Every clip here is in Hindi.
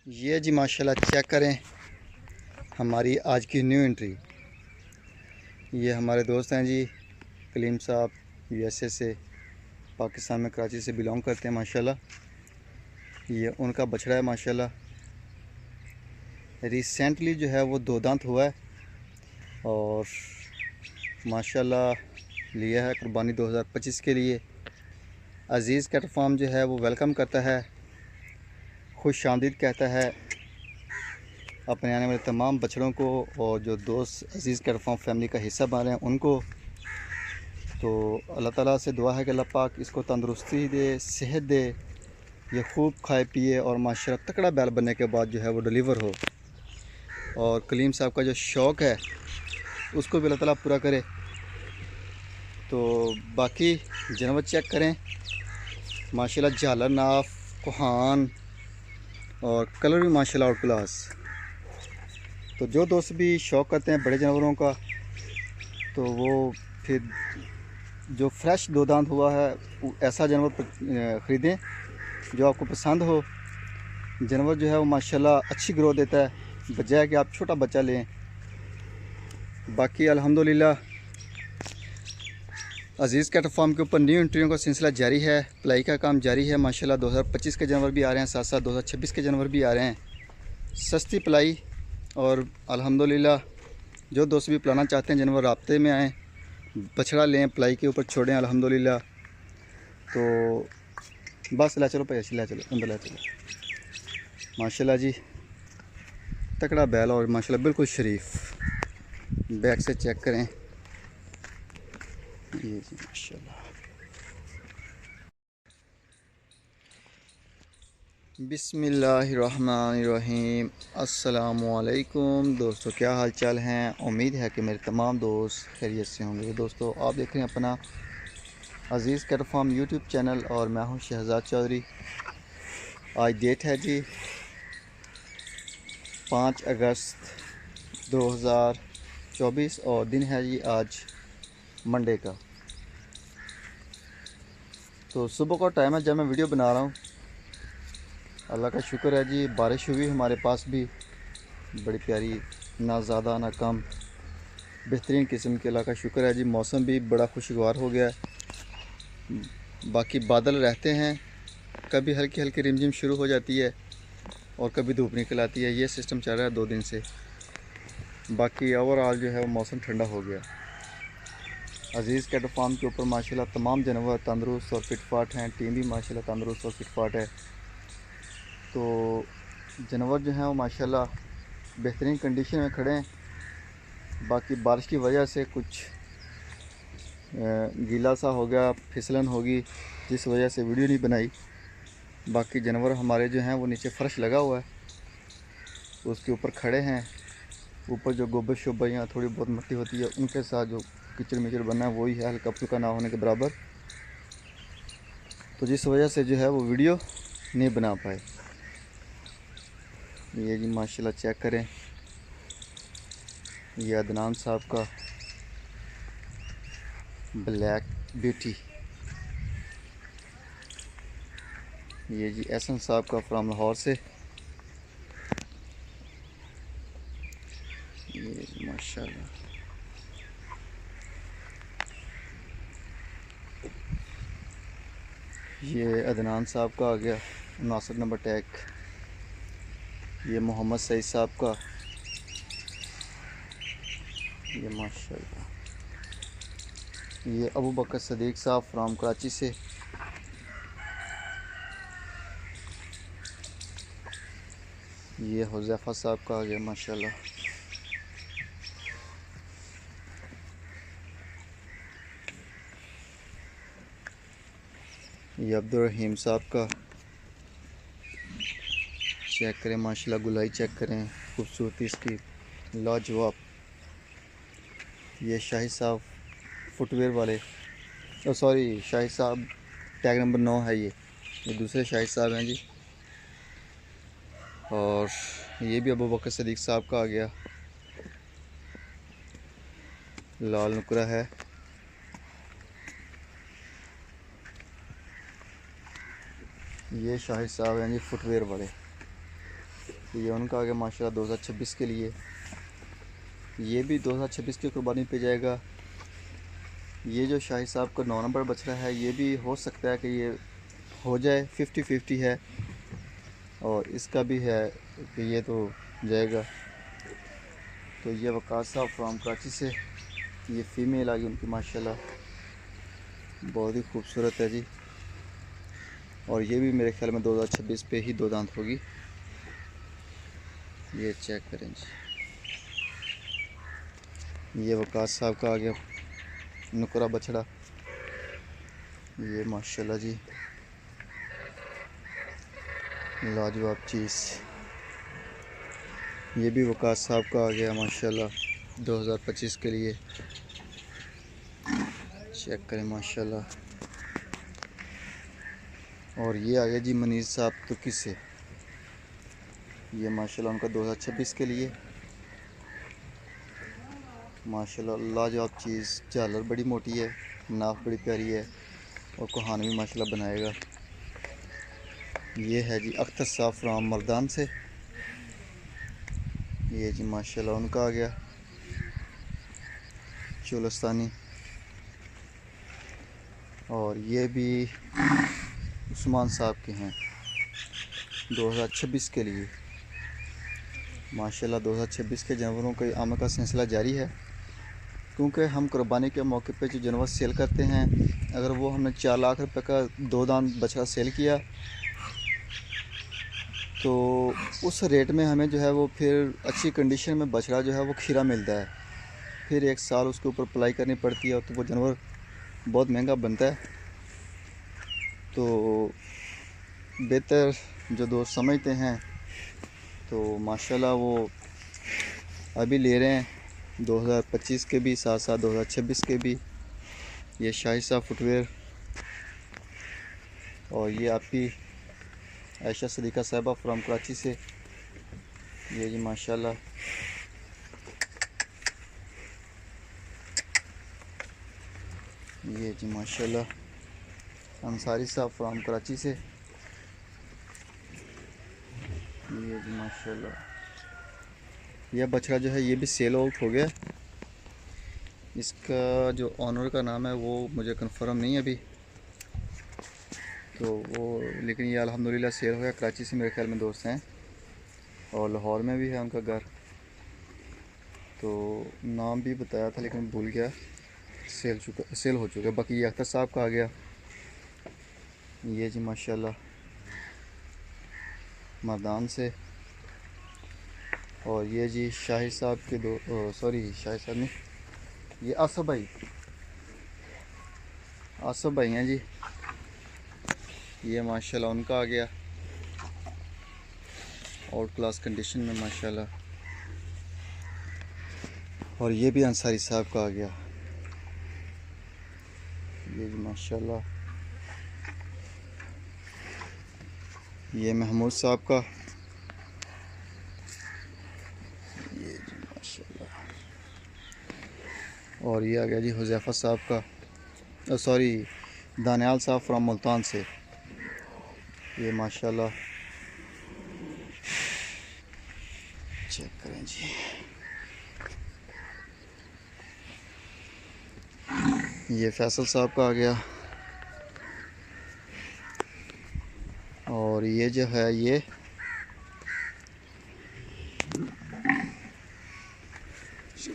ये जी माशाल्लाह चेक करें हमारी आज की न्यू एंट्री। ये हमारे दोस्त हैं जी कलीम साहब, यूएसए से, पाकिस्तान में कराची से बिलोंग करते हैं माशाल्लाह। ये उनका बछड़ा है माशाल्लाह। रिसेंटली जो है वो 2 दांत हुआ है और माशाल्लाह लिया है कुर्बानी 2025 के लिए। अज़ीज़ कैटल फार्म जो है वो वेलकम करता है, खुश आमदीद कहता है अपने आने वाले तमाम बछड़ों को, और जो दोस्त अज़ीज़ कैटल फार्म फैमिली का हिस्सा बन रहे हैं उनको। तो अल्लाह ताला से दुआ है कि अल्लाह पाक इसको तंदुरुस्ती दे, सेहत दे, ये खूब खाए पिए और माशाल्लाह तकड़ा बैल बनने के बाद जो है वो डिलीवर हो। और कलीम साहब का जो शौक़ है उसको भी अल्लाह ताला पूरा करे। तो बाकी जानवर चेक करें माशाल्लाह, झालर नाफ, कोहान और कलर भी माशाल्लाह आउट क्लास। तो जो दोस्त भी शौक़ करते हैं बड़े जानवरों का, तो वो फिर जो फ्रेश 2 दांत हुआ है ऐसा जानवर ख़रीदें जो आपको पसंद हो। जानवर जो है वो माशाल्लाह अच्छी ग्रोथ देता है, बजाय कि आप छोटा बच्चा लें। बाकी अल्हम्दुलिल्लाह अज़ीज़ कैटल फार्म के ऊपर न्यू एंट्रियों का सिलसिला जारी है, पलाई का काम जारी है माशाल्लाह। 2025 के जानवर भी आ रहे हैं, साथ साथ 2026 के जानवर भी आ रहे हैं। सस्ती पलाई और अल्हम्दुलिल्लाह जो दोस्त भी पलाना चाहते हैं जानवर राब्ते में आएँ, बछड़ा लें, पलाई के ऊपर छोड़ें अल्हम्दुलिल्लाह। तो बस ले चलो भाई, ऐसे ले चलो, अंदर ले चलो। माशाल्लाह जी तकड़ा बैल और माशाल्लाह बिल्कुल शरीफ। बैक से चेक करें ये जी माशाल्लाह। बिस्मिल्लाहिर्रहमानिर्रहीम। अस्सलामुअलैकुम दोस्तों, क्या हाल चाल हैं? उम्मीद है कि मेरे तमाम दोस्त खैरियत से होंगे। दोस्तों आप देख रहे हैं अपना अज़ीज़ कैटल फार्म यूट्यूब चैनल और मैं हूं शहजाद चौधरी। आज डेट है जी 5 अगस्त 2024 और दिन है जी आज मंडे का। तो सुबह का टाइम है जब मैं वीडियो बना रहा हूँ। अल्लाह का शुक्र है जी, बारिश हुई हमारे पास भी बड़ी प्यारी, ना ज़्यादा ना कम, बेहतरीन किस्म के। अल्लाह का शुक्र है जी, मौसम भी बड़ा खुशगवार हो गया है। बाकी बादल रहते हैं, कभी हल्की हल्की रिमझिम शुरू हो जाती है और कभी धूप निकल आती है। ये सिस्टम चल रहा है 2 दिन से। बाकी ओवरऑल जो है वो मौसम ठंडा हो गया। अज़ीज़ कैटल फार्म के ऊपर माशाल्लाह तमाम जानवर तंदुरुस्त और फिटफाट हैं, टीम भी माशाल्लाह तंदुरुस्त और फिटफाट है। तो जानवर जो हैं वो माशाल्लाह बेहतरीन कंडीशन में खड़े हैं। बाकी बारिश की वजह से कुछ गीला सा हो गया, फिसलन होगी, जिस वजह से वीडियो नहीं बनाई। बाकी जानवर हमारे जो हैं वो नीचे फ़र्श लगा हुआ है, उसके ऊपर खड़े हैं। ऊपर जो गोबर शोबर या थोड़ी बहुत मिट्टी होती है उनके साथ जो कीचड़ मिचड़ बना है वही है, हल्का फुल्का ना होने के बराबर। तो जिस वजह से जो है वो वीडियो नहीं बना पाए। ये जी माशाल्लाह चेक करें, ये अदनान साहब का ब्लैक ब्यूटी। ये जी एहसन साहब का फ्राम लाहौर से। ये माशाल्लाह ये अदनान साहब का आ गया, नासिर नंबर टैग। ये मोहम्मद सईद साहब का, ये माशाल्लाह। ये अबू बकर सदीक साहब फ्राम कराची से। ये हुज़ैफ़ा साहब का आ गया माशाल्लाह। ये अब्दुल रहीम साहब का। चेक करें माशाल्लाह, गुलाई चेक करें, खूबसूरती इसकी लाजवाब। ये शाहिद साहब फुटवेयर वाले, सॉरी शाहिद साहब टैग नंबर 9 है। ये दूसरे शाहिद साहब हैं जी। और ये भी अबू बकर सदीक साहब का आ गया, लाल नुकरा है। ये शाहिद साहब हैं जी फुटवेयर वाले। ये उनका आ गया माशाल्लाह 2026 के लिए। ये भी 2026 की कुर्बानी पे जाएगा। ये जो शाही साहब का 9 नंबर बछड़ा है, ये भी हो सकता है कि ये हो जाए, 50-50 है। और इसका भी है कि ये तो जाएगा। तो ये वकास साहब फ्राम कराची से, ये फ़ीमेल आ गई उनकी माशाल्लाह, बहुत ही खूबसूरत है जी। और ये भी मेरे ख्याल में 2026 पे ही 2 दांत होगी। ये चेक करें जी, ये वकास साहब का आ गया नुकरा बछड़ा, ये माशाल्लाह जी लाजवाब चीज़। ये भी वकास साहब का आ गया माशाल्लाह 2025 के लिए। चेक करें माशाल्लाह। और ये आ गया जी मनीर साहब तुर्की से, ये माशाल्लाह उनका 2026 के लिए। माशाल्लाह लाजवाब चीज़, झालर बड़ी मोटी है, नाक बड़ी प्यारी है और कोहान भी माशाल्लाह बनाएगा। ये है जी अख्तर साहब फ्राम मर्दान से, ये जी माशाल्लाह उनका आ गया चोलस्तानी। और ये भी उस्मान साहब के हैं 2026 के लिए। माशाल्लाह 2026 के जानवरों के आमद का सिलसिला जारी है, क्योंकि हम कुर्बानी के मौके पे जो जानवर सेल करते हैं, अगर वो हमने 4 लाख रुपए का 2 दांत बछड़ा सेल किया तो उस रेट में हमें जो है वो फिर अच्छी कंडीशन में बछड़ा जो है वो खीरा मिलता है। फिर 1 साल उसके ऊपर पलाई करनी पड़ती है, तो वो जानवर बहुत महंगा बनता है। तो बेहतर जो दोस्त समझते हैं तो माशाल्लाह वो अभी ले रहे हैं 2025 के भी, साथ साथ 2026 के भी। ये शाही साहब फुटवेयर। और ये आपकी आयशा सदीका साहिबा फ्राम कराची से, ये जी माशाल्लाह ये जी माशाल्लाह अंसारी साहब फ्राम कराची से, ये जी माशाल्लाह। यह बछड़ा जो है ये भी सेल आउट हो गया। इसका जो ऑनर का नाम है वो मुझे कंफर्म नहीं है अभी, तो वो, लेकिन ये अल्हम्दुलिल्लाह सेल हो गया। कराची से मेरे ख्याल में दोस्त हैं और लाहौर में भी है उनका घर, तो नाम भी बताया था लेकिन भूल गया। सेल हो चुका है। बाकी ये अख्तर साहब का आ गया, ये जी माशाल्लाह मर्दान से। और ये जी शाहिद साहब के सॉरी शाहिद साहब नहीं, ये आसफ भाई हैं जी, ये माशाल्लाह उनका आ गया आउट क्लास कंडीशन में माशाल्लाह। और ये भी अंसारी साहब का आ गया, ये जी माशाल्लाह। ये महमूद साहब का, ये जी माशाल्लाह। और ये आ गया जी हुज़ैफ़ा साहब का, सॉरी दानियाल साहब फ्राम मुल्तान से, ये माशाल्लाह चेक करें जी। ये फैसल साहब का आ गया। और ये जो है ये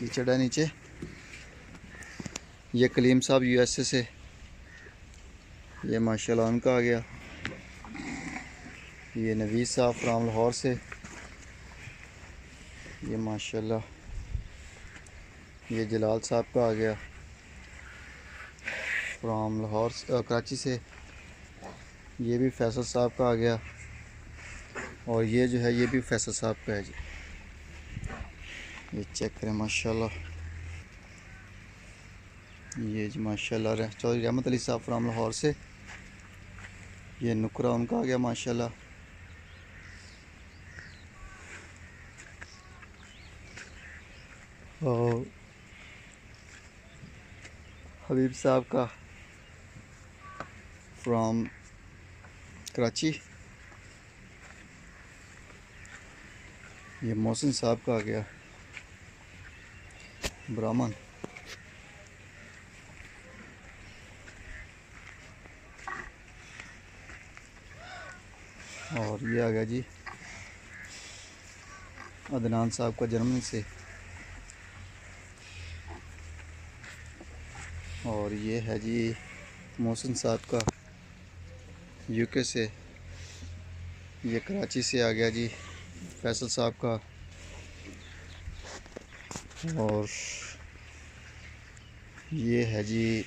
कीचड़ है नीचे, ये कलीम साहब यूएसए से, ये माशाल्लाह उनका आ गया। ये नवीद साहब फ्राम लाहौर से, ये माशाल्लाह। ये जलाल साहब का आ गया फ्राम लाहौर कराची से, ये भी फैसल साहब का आ गया। और ये जो है ये भी फैसल साहब का है जी, ये चेक करें माशाल्लाह। ये जी माशाल्लाह चौधरी रहमत अली साहब फ्राम लाहौर से, ये नुकरा उनका आ गया माशाल्लाह। और हबीब साहब का फ्राम कराची, ये मोहसिन साहब का आ गया ब्राह्मण। और ये आ गया जी अदनान साहब का जर्मनी से। और ये है जी मोहसिन साहब का यूके से। ये कराची से आ गया जी फैसल साहब का। और ये है जी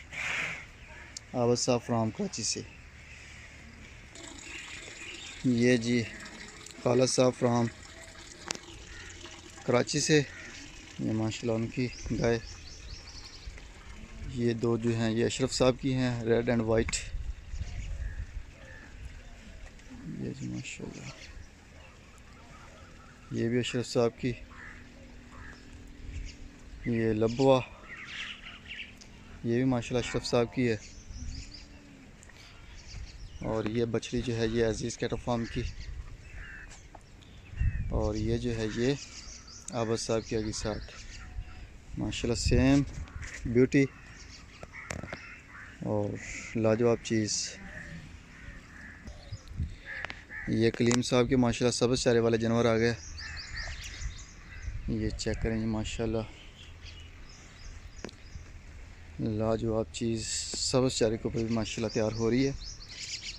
आबद साहब फ्राम कराची से। ये जी खालिद साहब फ्राम कराची से। ये माशाल्लाह उनकी गाय। ये दो जो हैं ये अशरफ साहब की हैं, रेड एंड वाइट। ये जी माशाल्लाह ये भी अशरफ साहब की। ये लबवा ये भी माशाल्लाह अशरफ साहब की है। और ये बछड़ी जो है ये अजीज़ कैटल फार्म की। और ये जो है ये आबद साहब की आगे साथ माशाल्लाह सेम ब्यूटी और लाजवाब चीज़। ये कलीम साहब के माशाल्लाह सबसे चारे वाले जानवर आ गए। ये चेक करें जी माशाल्लाह लाजवाब चीज़। सबसे चारे के ऊपर भी माशाल्लाह तैयार हो रही है।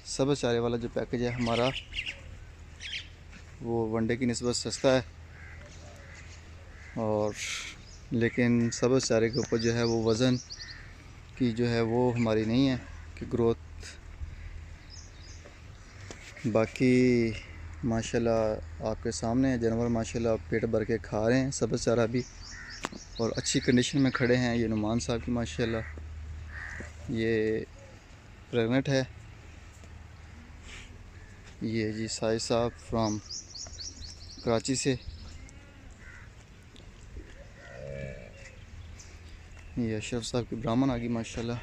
सबसे चारे वाला जो पैकेज है हमारा वो वनडे की निस्बत सस्ता है, और लेकिन सबसे चारे के ऊपर जो है वो वज़न की जो है वो हमारी नहीं है कि ग्रोथ। बाकी माशाल्लाह आपके सामने है जानवर माशाल्लाह पेट भर के खा रहे हैं सबसे चारा भी, और अच्छी कंडीशन में खड़े हैं। ये नुमान साहब की माशाल्लाह ये प्रेग्नेंट है। ये जी साहिद साहब फ्राम कराची से। ये अशरफ साहब की ब्राह्मण आ गई माशाल्लाह।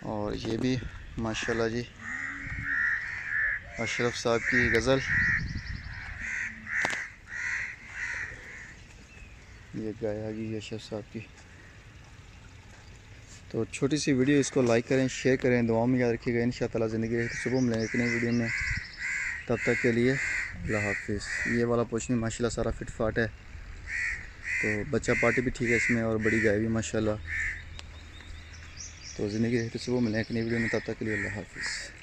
और ये भी माशाल्लाह जी अशरफ साहब की गज़ल। ये गाय आ गई अशरफ साहब की। तो छोटी सी वीडियो, इसको लाइक करें, शेयर करें, दुआ में याद रखिएगा। इंशाअल्लाह ज़िंदगी रही तो सुबह मिलेंगे एक नई वीडियो में। तब तक के लिए अल्लाह हाफिज़। ये वाला पोर्शन माशाल्लाह सारा फिट फाट है, तो बच्चा पार्टी भी ठीक है इसमें, और बड़ी गाय भी माशाल्लाह। तो ज़िंदगी रही तो सुबह मिलेंगे एक नई वीडियो में। तब तक के लिए अल्लाह हाफिज़।